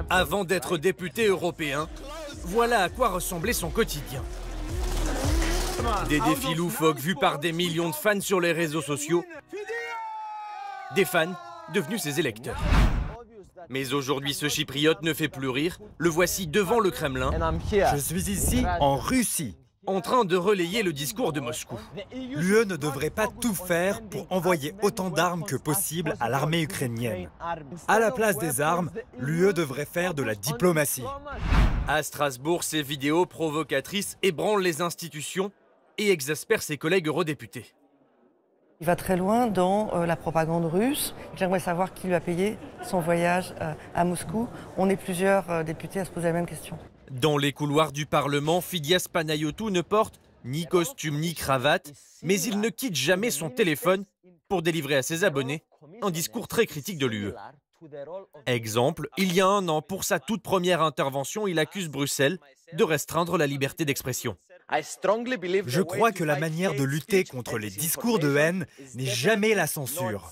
Avant d'être député européen, voilà à quoi ressemblait son quotidien. Des défis loufoques vus par des millions de fans sur les réseaux sociaux. Des fans devenus ses électeurs. Mais aujourd'hui, ce chypriote ne fait plus rire. Le voici devant le Kremlin. Je suis ici, en Russie. En train de relayer le discours de Moscou. L'UE ne devrait pas tout faire pour envoyer autant d'armes que possible à l'armée ukrainienne. À la place des armes, l'UE devrait faire de la diplomatie. À Strasbourg, ces vidéos provocatrices ébranlent les institutions et exaspèrent ses collègues eurodéputés. Il va très loin dans la propagande russe. J'aimerais savoir qui lui a payé son voyage à Moscou. On est plusieurs députés à se poser la même question. Dans les couloirs du Parlement, Fidias Panayotou ne porte ni costume ni cravate, mais il ne quitte jamais son téléphone pour délivrer à ses abonnés un discours très critique de l'UE. Exemple, il y a un an, pour sa toute première intervention, il accuse Bruxelles de restreindre la liberté d'expression. Je crois que la manière de lutter contre les discours de haine n'est jamais la censure.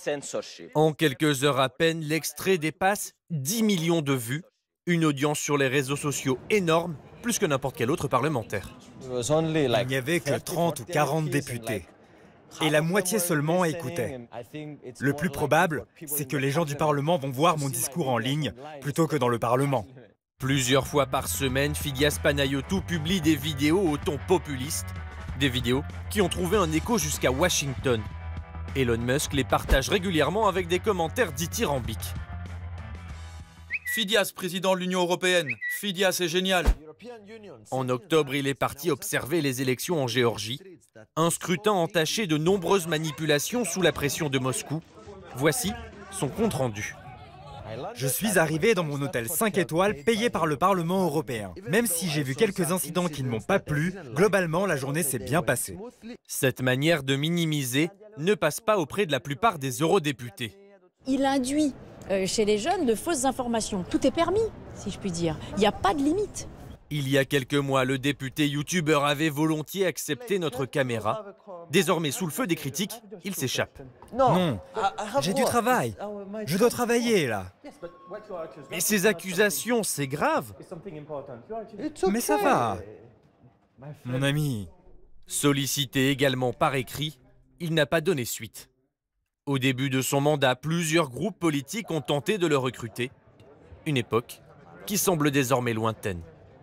En quelques heures à peine, l'extrait dépasse 10 millions de vues. Une audience sur les réseaux sociaux énorme, plus que n'importe quel autre parlementaire. Il n'y avait que 30 ou 40 députés. Et la moitié seulement écoutait. Le plus probable, c'est que les gens du Parlement vont voir mon discours en ligne plutôt que dans le Parlement. Plusieurs fois par semaine, Fidias Panayotou publie des vidéos au ton populiste. Des vidéos qui ont trouvé un écho jusqu'à Washington. Elon Musk les partage régulièrement avec des commentaires dithyrambiques. Fidias, président de l'Union européenne. Fidias est génial. En octobre, il est parti observer les élections en Géorgie. Un scrutin entaché de nombreuses manipulations sous la pression de Moscou. Voici son compte-rendu. Je suis arrivé dans mon hôtel 5 étoiles payé par le Parlement européen. Même si j'ai vu quelques incidents qui ne m'ont pas plu, globalement, la journée s'est bien passée. Cette manière de minimiser ne passe pas auprès de la plupart des eurodéputés. Il induit chez les jeunes de fausses informations. Tout est permis, si je puis dire. Il n'y a pas de limite. Il y a quelques mois, le député youtubeur avait volontiers accepté notre caméra. Désormais, sous le feu des critiques, il s'échappe. Non, j'ai du travail. Je dois travailler, là. Mais ces accusations, c'est grave. Mais ça va. Mon ami. Sollicité également par écrit, il n'a pas donné suite. Au début de son mandat, plusieurs groupes politiques ont tenté de le recruter. Une époque qui semble désormais lointaine.